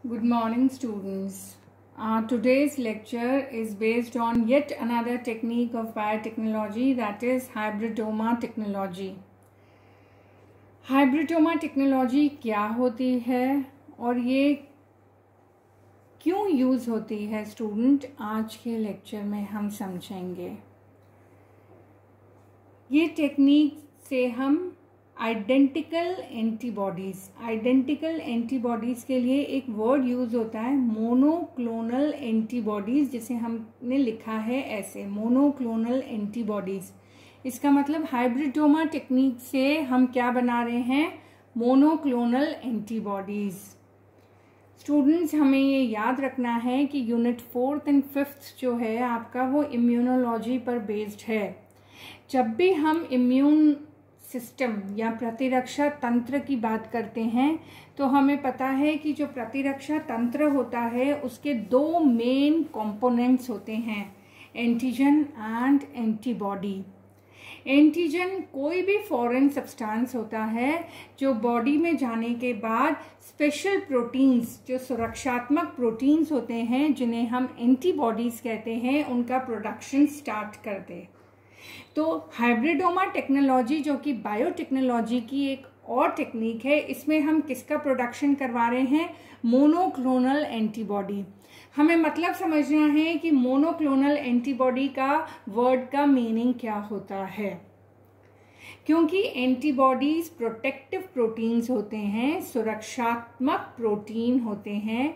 Good morning, students. Today's lecture is based on yet another technique of biotechnology, that is hybridoma technology. Hybridoma technology क्या होती है और ये क्यों use होती है स्टूडेंट, आज के लेक्चर में हम समझेंगे। ये टेक्निक से हम आइडेंटिकल एंटीबॉडीज़ के लिए एक वर्ड यूज़ होता है मोनोक्लोनल एंटीबॉडीज़, जिसे हमने लिखा है ऐसे मोनोक्लोनल एंटीबॉडीज़। इसका मतलब हाइब्रिडोमा टेक्निक से हम क्या बना रहे हैं, मोनोक्लोनल एंटीबॉडीज़। स्टूडेंट्स, हमें ये याद रखना है कि यूनिट 4th एंड 5th जो है आपका, वो इम्यूनोलॉजी पर बेस्ड है। जब भी हम इम्यून सिस्टम या प्रतिरक्षा तंत्र की बात करते हैं तो हमें पता है कि जो प्रतिरक्षा तंत्र होता है उसके दो मेन कंपोनेंट्स होते हैं, एंटीजन एंड एंटीबॉडी। एंटीजन कोई भी फॉरेन सब्सटेंस होता है जो बॉडी में जाने के बाद स्पेशल प्रोटीन्स, जो सुरक्षात्मक प्रोटीन्स होते हैं जिन्हें हम एंटीबॉडीज कहते हैं, उनका प्रोडक्शन स्टार्ट कर दे। तो हाइब्रिडोमा टेक्नोलॉजी जो कि बायोटेक्नोलॉजी की एक और टेक्निक है, इसमें हम किसका प्रोडक्शन करवा रहे हैं, मोनोक्लोनल एंटीबॉडी। हमें मतलब समझना है कि मोनोक्लोनल एंटीबॉडी का वर्ड का मीनिंग क्या होता है, क्योंकि एंटीबॉडीज प्रोटेक्टिव प्रोटीन्स होते हैं, सुरक्षात्मक प्रोटीन होते हैं।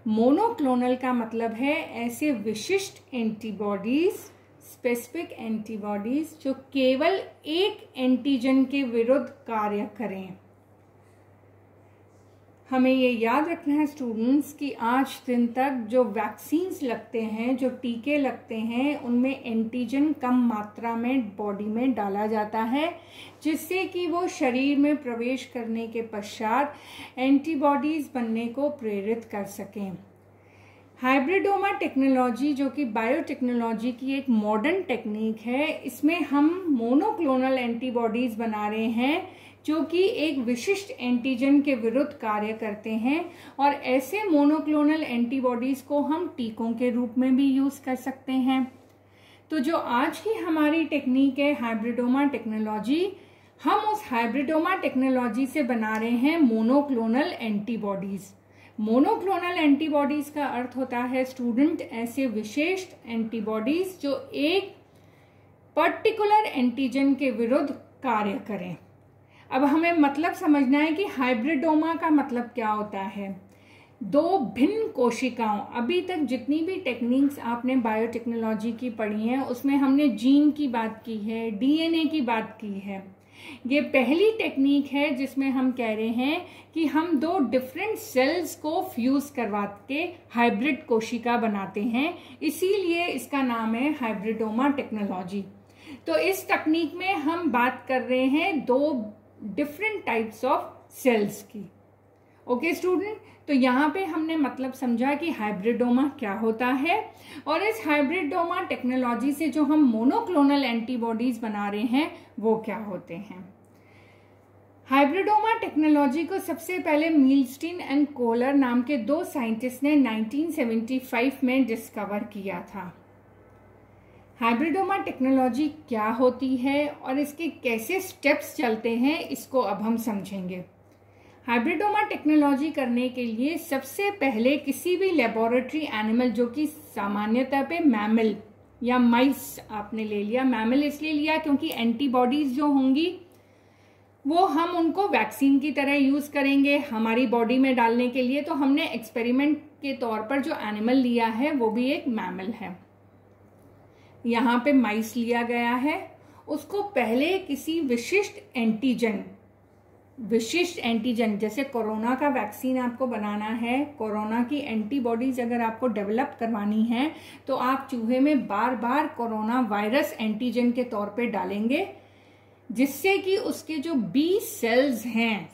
मोनोक्लोनल का मतलब है ऐसे विशिष्ट एंटीबॉडीज, स्पेसिफिक एंटीबॉडीज जो केवल एक एंटीजन के विरुद्ध कार्य करें। हमें ये याद रखना है स्टूडेंट्स कि आज दिन तक जो वैक्सीन्स लगते हैं, जो टीके लगते हैं, उनमें एंटीजन कम मात्रा में बॉडी में डाला जाता है, जिससे कि वो शरीर में प्रवेश करने के पश्चात एंटीबॉडीज बनने को प्रेरित कर सकें। हाइब्रिडोमा टेक्नोलॉजी जो कि बायोटेक्नोलॉजी की एक मॉडर्न टेक्निक है, इसमें हम मोनोक्लोनल एंटीबॉडीज बना रहे हैं जो कि एक विशिष्ट एंटीजन के विरुद्ध कार्य करते हैं, और ऐसे मोनोक्लोनल एंटीबॉडीज को हम टीकों के रूप में भी यूज कर सकते हैं। तो जो आज की हमारी टेक्निक है हाइब्रिडोमा टेक्नोलॉजी, हम उस हाइब्रिडोमा टेक्नोलॉजी से बना रहे हैं मोनोक्लोनल एंटीबॉडीज। मोनोक्लोनल एंटीबॉडीज का अर्थ होता है स्टूडेंट ऐसे विशेष एंटीबॉडीज जो एक पर्टिकुलर एंटीजन के विरुद्ध कार्य करें। अब हमें मतलब समझना है कि हाइब्रिडोमा का मतलब क्या होता है। दो भिन्न कोशिकाओं, अभी तक जितनी भी टेक्निक्स आपने बायोटेक्नोलॉजी की पढ़ी हैं उसमें हमने जीन की बात की है, डीएनए की बात की है। ये पहली टेक्निक है जिसमें हम कह रहे हैं कि हम दो डिफरेंट सेल्स को फ्यूज करवा के हाइब्रिड कोशिका बनाते हैं, इसीलिए इसका नाम है हाइब्रिडोमा टेक्नोलॉजी। तो इस तकनीक में हम बात कर रहे हैं दो डिफरेंट टाइप्स ऑफ सेल्स की। ओके स्टूडेंट, तो यहाँ पे हमने मतलब समझा कि हाइब्रिडोमा क्या होता है, और इस हाइब्रिडोमा टेक्नोलॉजी से जो हम मोनोक्लोनल एंटीबॉडीज बना रहे हैं वो क्या होते हैं। हाइब्रिडोमा टेक्नोलॉजी को सबसे पहले मिलस्टीन एंड कोहलर नाम के दो साइंटिस्ट ने 1975 में डिस्कवर किया था। हाइब्रिडोमा टेक्नोलॉजी क्या होती है और इसके कैसे स्टेप्स चलते हैं, इसको अब हम समझेंगे। हाइब्रिडोमा टेक्नोलॉजी करने के लिए सबसे पहले किसी भी लेबोरेटरी एनिमल, जो कि सामान्यतः पे मैमल या माइस आपने ले लिया। मैमल इसलिए लिया क्योंकि एंटीबॉडीज जो होंगी वो हम उनको वैक्सीन की तरह यूज करेंगे हमारी बॉडी में डालने के लिए, तो हमने एक्सपेरिमेंट के तौर पर जो एनिमल लिया है वो भी एक मैमल है। यहाँ पे माइस लिया गया है, उसको पहले किसी विशिष्ट एंटीजन जैसे कोरोना का वैक्सीन आपको बनाना है, कोरोना की एंटीबॉडीज अगर आपको डेवलप करवानी है तो आप चूहे में बार बार कोरोना वायरस एंटीजन के तौर पे डालेंगे, जिससे कि उसके जो बी सेल्स हैं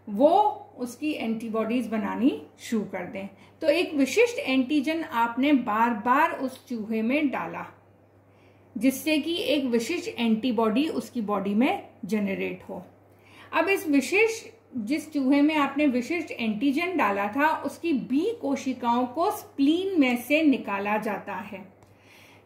वो उसकी एंटीबॉडीज बनानी शुरू कर दें। तो एक विशिष्ट एंटीजन आपने बार बार उस चूहे में डाला, जिससे कि एक विशिष्ट एंटीबॉडी उसकी बॉडी में जनरेट हो। अब इस विशेष जिस चूहे में आपने विशिष्ट एंटीजन डाला था उसकी बी कोशिकाओं को स्प्लीन में से निकाला जाता है।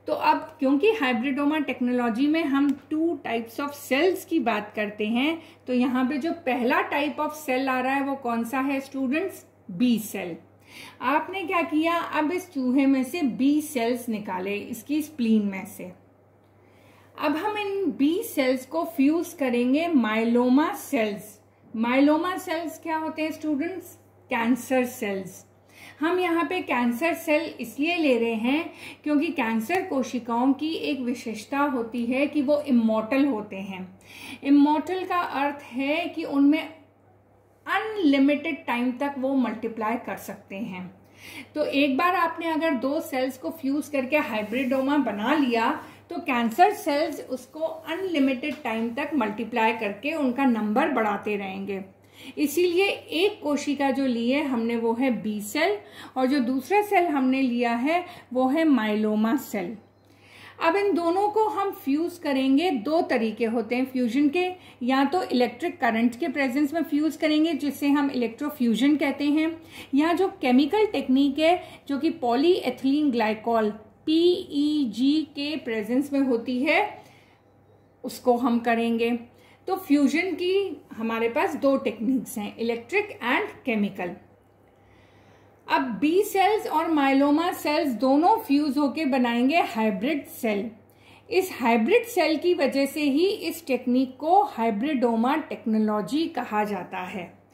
तो अब क्योंकि हाइब्रिडोमा टेक्नोलॉजी में हम 2 टाइप्स ऑफ सेल्स की बात करते हैं, तो यहाँ पे जो पहला टाइप ऑफ सेल आ रहा है वो कौन सा है स्टूडेंट्स? B cell. आपने क्या किया, अब इस चूहे में से बी सेल्स निकाले इसकी स्प्लीन में से। अब हम इन बी सेल्स को फ्यूज करेंगे माइलोमा सेल्स। माइलोमा सेल्स क्या होते हैं स्टूडेंट्स? Cancer cells. हम यहाँ पे कैंसर सेल इसलिए ले रहे हैं क्योंकि कैंसर कोशिकाओं की एक विशेषता होती है कि वो इमॉर्टल होते हैं। इमॉर्टल का अर्थ है कि उनमें अनलिमिटेड टाइम तक वो मल्टीप्लाई कर सकते हैं। तो एक बार आपने अगर 2 सेल्स को फ्यूज करके हाइब्रिडोमा बना लिया तो कैंसर सेल्स उसको अनलिमिटेड टाइम तक मल्टीप्लाई करके उनका नंबर बढ़ाते रहेंगे। इसीलिए एक कोशिका जो ली है हमने वो है बी सेल, और जो दूसरा सेल हमने लिया है वो है माइलोमा सेल। अब इन दोनों को हम फ्यूज करेंगे। 2 तरीके होते हैं फ्यूजन के, या तो इलेक्ट्रिक करंट के प्रेजेंस में फ्यूज करेंगे जिसे हम इलेक्ट्रोफ्यूजन कहते हैं, या जो केमिकल टेक्निक है जो कि पॉलीएथिलीन ग्लाइकॉल PEG के प्रेजेंस में होती है उसको हम करेंगे। तो फ्यूजन की हमारे पास 2 टेक्निक्स हैं, इलेक्ट्रिक एंड केमिकल। अब बी सेल्स और माइलोमा सेल्स दोनों फ्यूज होके बनाएंगे हाइब्रिड सेल। इस हाइब्रिड सेल की वजह से ही इस टेक्निक को हाइब्रिडोमा टेक्नोलॉजी कहा जाता है।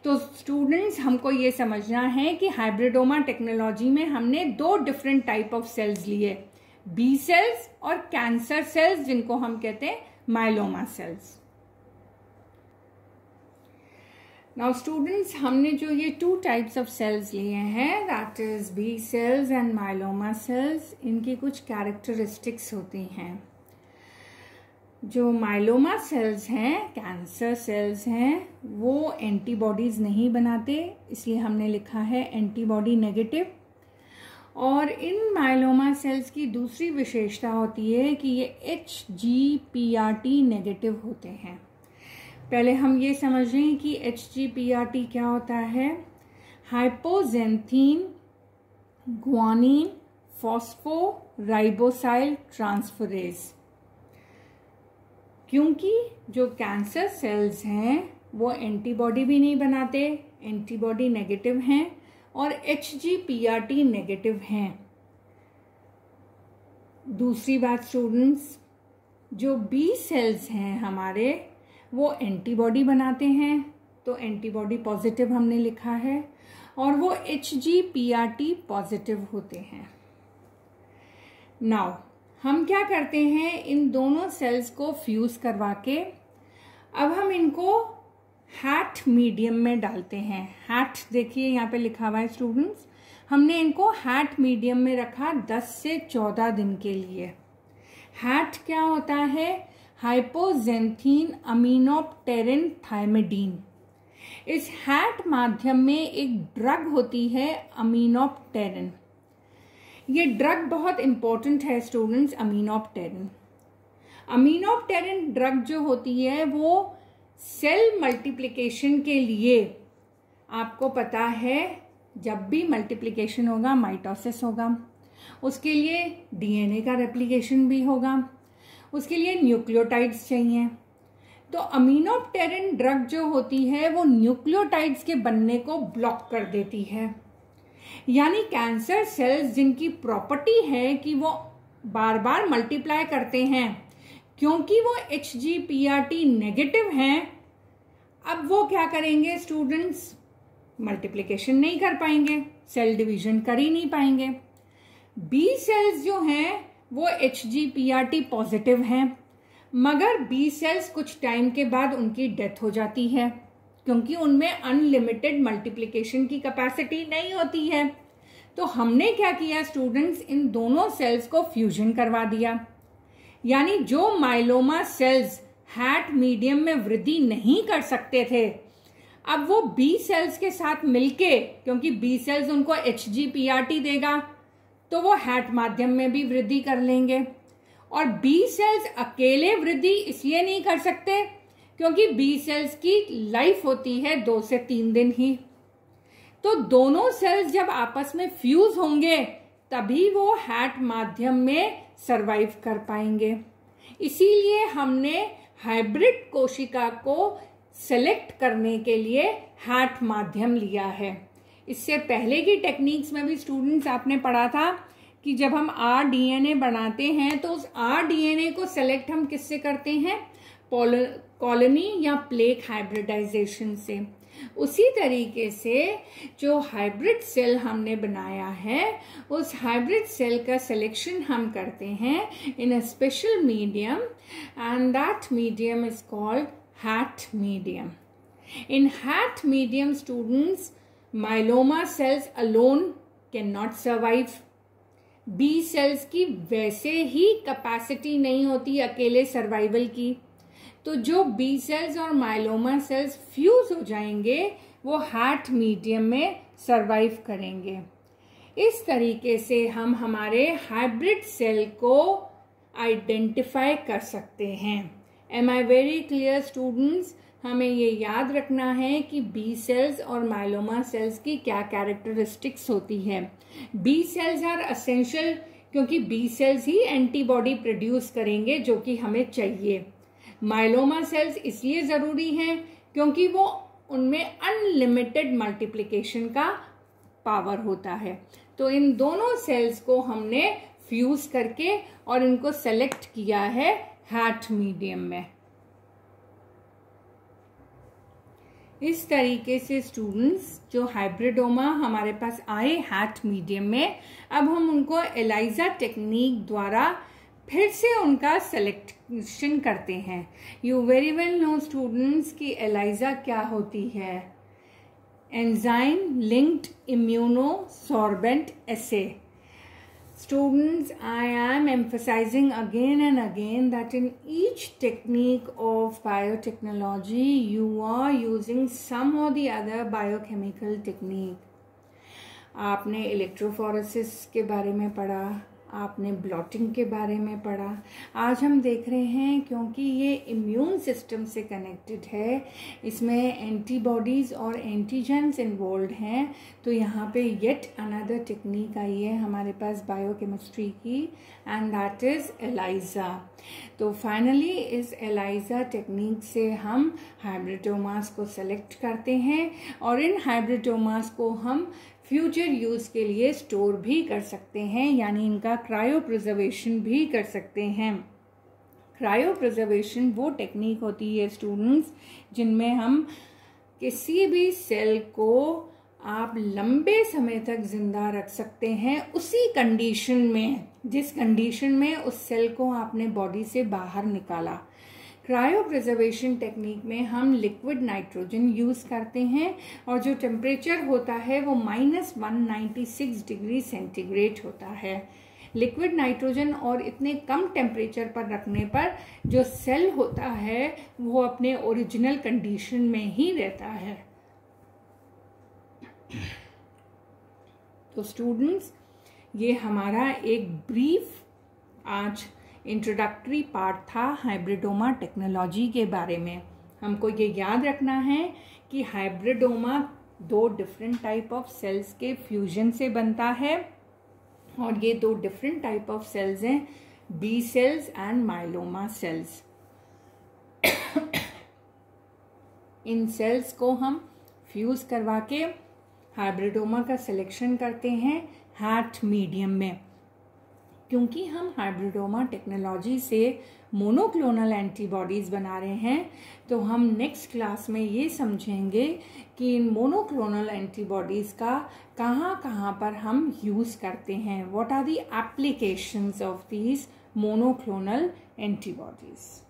तो स्टूडेंट्स हमको ये समझना है कि हाइब्रिडोमा टेक्नोलॉजी में हमने 2 डिफरेंट टाइप ऑफ सेल्स लिए, बी सेल्स और कैंसर सेल्स जिनको हम कहते हैं माइलोमा सेल्स। नाउ स्टूडेंट्स, हमने जो ये 2 टाइप्स ऑफ सेल्स लिए हैं, that is B cells and myeloma cells, इनकी कुछ कैरेक्टरिस्टिक्स होती हैं। जो माइलोमा सेल्स हैं, कैंसर सेल्स हैं, वो एंटीबॉडीज नहीं बनाते, इसलिए हमने लिखा है एंटीबॉडी नेगेटिव। और इन माइलोमा सेल्स की दूसरी विशेषता होती है कि ये HGPRT नेगेटिव होते हैं। पहले हम ये समझ रहे हैं कि HGPRT क्या होता है। हाइपोजेंथीन ग्वानिन फॉस्फोराइबोसाइल ट्रांसफरेज। क्योंकि जो कैंसर सेल्स हैं वो एंटीबॉडी भी नहीं बनाते, एंटीबॉडी नेगेटिव हैं और HGPRT नेगेटिव हैं। दूसरी बात स्टूडेंट्स, जो बी सेल्स हैं हमारे वो एंटीबॉडी बनाते हैं, तो एंटीबॉडी पॉजिटिव हमने लिखा है, और वो HGPRT पॉजिटिव होते हैं। नाउ हम क्या करते हैं, इन दोनों सेल्स को फ्यूज करवा के अब हम इनको हैट मीडियम में डालते हैं। हैट देखिए यहाँ पे लिखा हुआ है स्टूडेंट्स, हमने इनको हैट मीडियम में रखा 10 से 14 दिन के लिए। हैट क्या होता है? हाइपोजेंथीन अमीनोप्टेरिन थाइमिडीन। इस हैट माध्यम में एक ड्रग होती है अमीनोप्टेरिन। ये ड्रग बहुत इंपॉर्टेंट है स्टूडेंट्स, अमीनोप्टेरिन। अमीनोप्टेरिन ड्रग जो होती है वो सेल मल्टीप्लिकेशन के लिए, आपको पता है जब भी मल्टीप्लिकेशन होगा माइटोसिस होगा, उसके लिए DNA का रेप्लिकेशन भी होगा, उसके लिए न्यूक्लियोटाइड्स चाहिए। तो अमीनोप्टेरिन ड्रग जो होती है वो न्यूक्लियोटाइड्स के बनने को ब्लॉक कर देती है। यानी कैंसर सेल्स जिनकी प्रॉपर्टी है कि वो बार बार मल्टीप्लाई करते हैं, क्योंकि वो HGPRT नेगेटिव हैं, अब वो क्या करेंगे स्टूडेंट्स? मल्टीप्लिकेशन नहीं कर पाएंगे, सेल डिवीजन कर ही नहीं पाएंगे। बी सेल्स जो हैं वो HGPRT पॉजिटिव हैं, मगर बी सेल्स कुछ टाइम के बाद उनकी डेथ हो जाती है क्योंकि उनमें अनलिमिटेड मल्टीप्लिकेशन की कैपेसिटी नहीं होती है। तो हमने क्या किया स्टूडेंट्स, इन दोनों सेल्स को फ्यूजन करवा दिया। यानी जो माइलोमा सेल्स हैट मीडियम में वृद्धि नहीं कर सकते थे, अब वो बी सेल्स के साथ मिलके, क्योंकि बी सेल्स उनको HGPRT देगा, तो वो हैट माध्यम में भी वृद्धि कर लेंगे। और बी सेल्स अकेले वृद्धि इसलिए नहीं कर सकते क्योंकि बी सेल्स की लाइफ होती है 2 से 3 दिन ही। तो दोनों सेल्स जब आपस में फ्यूज होंगे तभी वो हैट माध्यम में सरवाइव कर पाएंगे। इसीलिए हमने हाइब्रिड कोशिका को सेलेक्ट करने के लिए हैट माध्यम लिया है। इससे पहले की टेक्निक्स में भी स्टूडेंट्स आपने पढ़ा था कि जब हम rDNA बनाते हैं तो उस rDNA को सेलेक्ट हम किससे करते हैं, कॉलोनी या प्लेक हाइब्रिडाइजेशन से। उसी तरीके से जो हाइब्रिड सेल हमने बनाया है उस हाइब्रिड सेल का सिलेक्शन हम करते हैं in a special medium and that medium is called HAT medium. In HAT medium students myeloma cells alone can not survive. B cells की वैसे ही कैपेसिटी नहीं होती अकेले सर्वाइवल की, तो जो बी सेल्स और माइलोमा सेल्स फ्यूज हो जाएंगे वो हैट मीडियम में सरवाइव करेंगे। इस तरीके से हम हमारे हाइब्रिड सेल को आइडेंटिफाई कर सकते हैं। Am I very clear students? हमें ये याद रखना है कि बी सेल्स और माइलोमा सेल्स की क्या कैरेक्टरिस्टिक्स होती है। बी सेल्स आर एसेंशियल क्योंकि बी सेल्स ही एंटीबॉडी प्रोड्यूस करेंगे जो कि हमें चाहिए। माइलोमा सेल्स इसलिए जरूरी हैं क्योंकि वो उनमें अनलिमिटेड मल्टीप्लिकेशन का पावर होता है। तो इन दोनों सेल्स को हमने फ्यूज करके और इनको सेलेक्ट किया है हैट मीडियम में। इस तरीके से स्टूडेंट्स जो हाइब्रिडोमा हमारे पास आए हैट मीडियम में, अब हम उनको एलाइजा टेक्निक द्वारा फिर से उनका सिलेक्शन करते हैं। You very well know students कि एलाइजा क्या होती है। Enzyme linked immunosorbent assay. Students, I am emphasizing again and again that in each technique of biotechnology, you are using some or the other biochemical technique. आपने electrophoresis के बारे में पढ़ा, आपने ब्लॉटिंग के बारे में पढ़ा। आज हम देख रहे हैं क्योंकि ये इम्यून सिस्टम से कनेक्टेड है, इसमें एंटीबॉडीज़ और एंटीजेंस इन्वॉल्व हैं, तो यहाँ पे येट अनदर टेक्निक आई है हमारे पास बायोकेमिस्ट्री की, एंड दैट इज़ एलाइजा। तो फाइनली इस एलाइजा टेक्निक से हम हाइब्रिडोमास को सेलेक्ट करते हैं और इन हाइब्रिडोमास को हम फ्यूचर यूज़ के लिए स्टोर भी कर सकते हैं, यानी इनका क्रायो प्रिजर्वेशन भी कर सकते हैं। क्रायो प्रिजर्वेशन वो टेक्निक होती है स्टूडेंट्स जिनमें हम किसी भी सेल को आप लंबे समय तक जिंदा रख सकते हैं उसी कंडीशन में जिस कंडीशन में उस सेल को आपने बॉडी से बाहर निकाला। क्रायो प्रिजर्वेशन टेक्निक में हम लिक्विड नाइट्रोजन यूज़ करते हैं और जो टेम्परेचर होता है वो -196 डिग्री सेंटीग्रेड होता है। लिक्विड नाइट्रोजन और इतने कम टेम्परेचर पर रखने पर जो सेल होता है वो अपने ओरिजिनल कंडीशन में ही रहता है। तो स्टूडेंट्स, ये हमारा एक ब्रीफ आज इंट्रोडक्टरी पार्ट था हाइब्रिडोमा टेक्नोलॉजी के बारे में। हमको ये याद रखना है कि hybridoma 2 different type of cells के फ्यूजन से बनता है और ये 2 डिफरेंट टाइप ऑफ सेल्स हैं, B cells and myeloma cells. इन सेल्स को हम फ्यूज करवा के हाइब्रिडोमा का सिलेक्शन करते हैं हैट मीडियम में। क्योंकि हम हाइब्रिडोमा टेक्नोलॉजी से मोनोक्लोनल एंटीबॉडीज़ बना रहे हैं, तो हम नेक्स्ट क्लास में ये समझेंगे कि इन मोनोक्लोनल एंटीबॉडीज़ का कहाँ पर हम यूज़ करते हैं, what are the applications of these monoclonal antibodies.